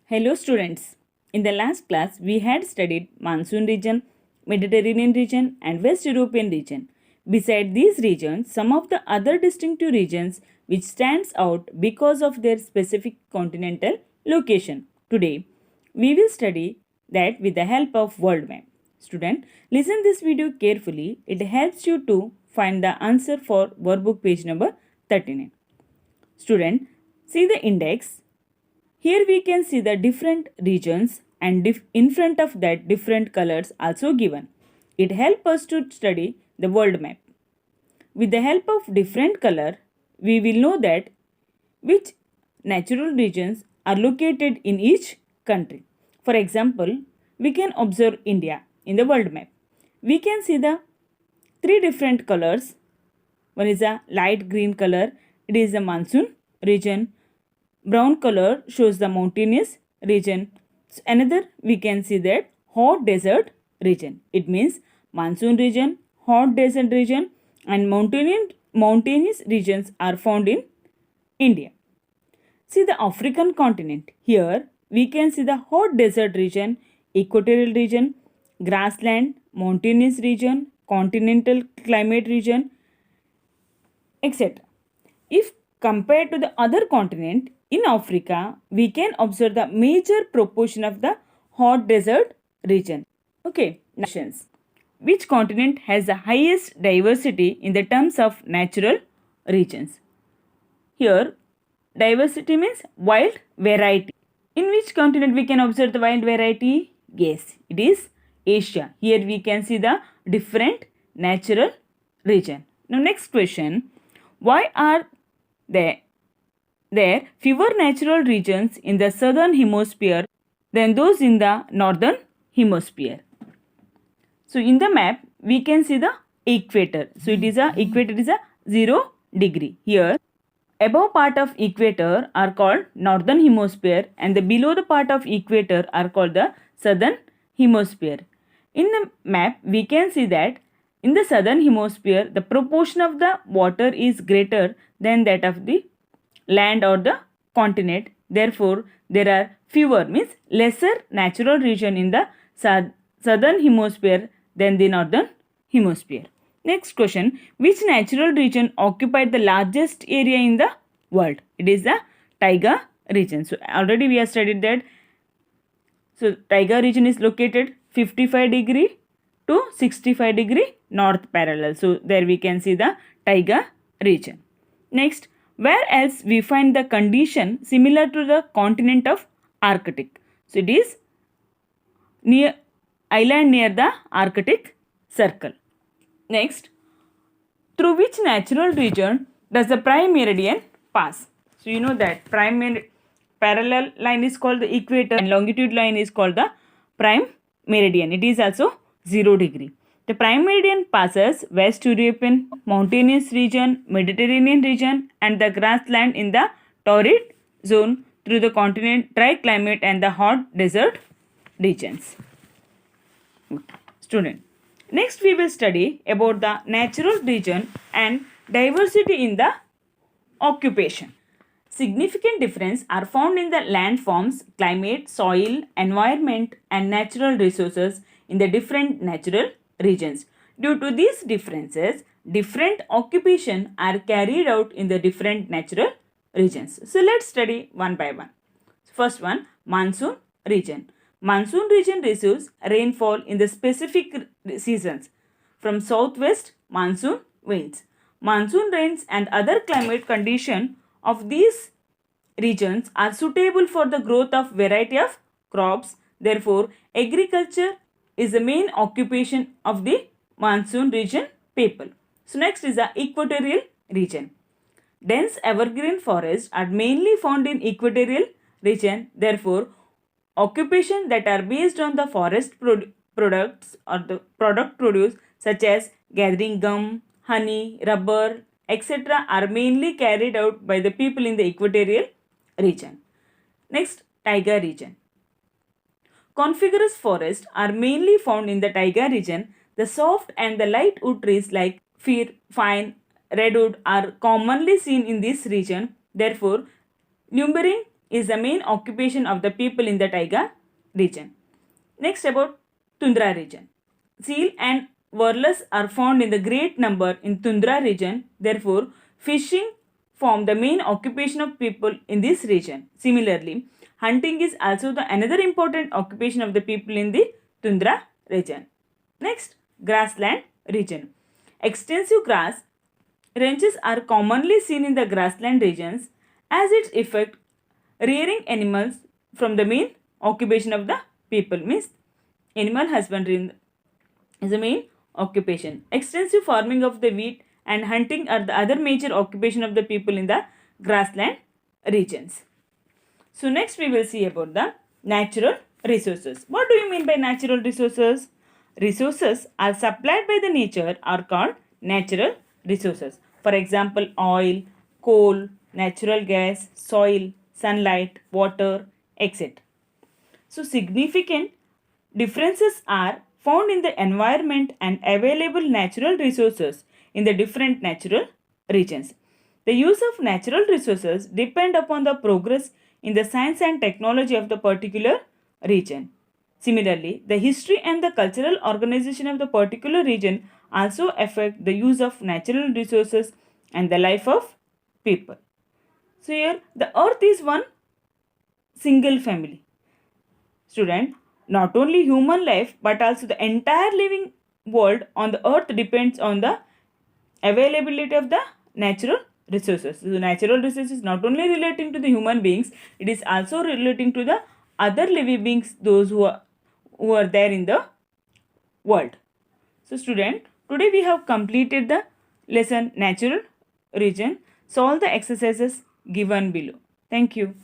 Hello students. In the last class we had studied monsoon region, Mediterranean region and West European region. Beside these regions, some of the other distinctive regions which stands out because of their specific continental location. Today we will study that with the help of world map. Student, listen this video carefully. It helps you to find the answer for workbook page number 39. Student, see the index. Here we can see the different regions and in front of that different colors also given. It helps us to study the world map. With the help of different color, we will know that which natural regions are located in each country. For example, we can observe India in the world map. We can see the three different colors. One is a light green color, it is the monsoon region. Brown color shows the mountainous region. Another we can see that hot desert region. It means monsoon region, hot desert region and mountainous regions are found in India. See the African continent. Here we can see the hot desert region, equatorial region, grassland, mountainous region, continental climate region, etc. If compared to the other continent, in Africa, we can observe the major proportion of the hot desert region. Okay, nations. Which continent has the highest diversity in the terms of natural regions? Here, diversity means wild variety. In which continent we can observe the wild variety? Yes, it is Asia. Here we can see the different natural region. Now next question, why are there fewer natural regions in the southern hemisphere than those in the northern hemisphere? So in the map we can see the equator. So equator is a 0 degree. Here above part of equator are called northern hemisphere and the below the part of equator are called the southern hemisphere. In the map we can see that in the southern hemisphere the proportion of the water is greater than that of the land or the continent. Therefore there are fewer means lesser natural region in the southern hemisphere than the northern hemisphere. Next question, which natural region occupied the largest area in the world? It is the taiga region. So already we have studied that. So taiga region is located 55 degree to 65 degree north parallel. So there we can see the taiga region. Next, where else we find the condition similar to the continent of Arctic? So it is near island near the Arctic Circle. Next, through which natural region does the prime meridian pass? So you know that parallel line is called the equator and longitude line is called the prime meridian. It is also 0 degree. The prime meridian passes West European mountainous region, Mediterranean region and the grassland in the torrid zone through the continent, dry climate and the hot desert regions. Student, next we will study about the natural region and diversity in the occupation. Significant difference are found in the landforms, climate, soil, environment and natural resources in the different natural regions. Due to these differences, different occupation are carried out in the different natural regions. So let's study one by one. First one, monsoon region. Monsoon region receives rainfall in the specific seasons. From southwest, monsoon winds. Monsoon rains and other climate conditions of these regions are suitable for the growth of variety of crops. Therefore, agriculture is the main occupation of the monsoon region people. So next is the equatorial region. Dense evergreen forests are mainly found in equatorial region. Therefore, occupation that are based on the forest products or the product produce such as gathering gum, honey, rubber, etc. are mainly carried out by the people in the equatorial region. Next, taiga region. Coniferous forests are mainly found in the taiga region. The soft and the light wood trees like fir, pine, redwood are commonly seen in this region. Therefore, numbering is the main occupation of the people in the taiga region. Next, about Tundra region. Seal and walrus are found in the great number in Tundra region. Therefore, fishing form the main occupation of people in this region. Similarly, hunting is also the another important occupation of the people in the Tundra region. Next, grassland region. Extensive grass ranges are commonly seen in the grassland regions as its effect rearing animals from the main occupation of the people, means animal husbandry is the main occupation. Extensive farming of the wheat and hunting are the other major occupation of the people in the grassland regions. So next we will see about the natural resources. What do you mean by natural resources? Resources are supplied by the nature are called natural resources. For example, oil, coal, natural gas, soil, sunlight, water, etc. So significant differences are found in the environment and available natural resources in the different natural regions. The use of natural resources depend upon the progress in the science and technology of the particular region. Similarly, the history and the cultural organization of the particular region also affect the use of natural resources and the life of people. So here the earth is one single family. Student, not only human life but also the entire living world on the earth depends on the availability of the natural resources. So natural resources not only relating to the human beings, it is also relating to the other living beings, those who are there in the world. So student, today we have completed the lesson natural region. Solve the exercises given below. Thank you.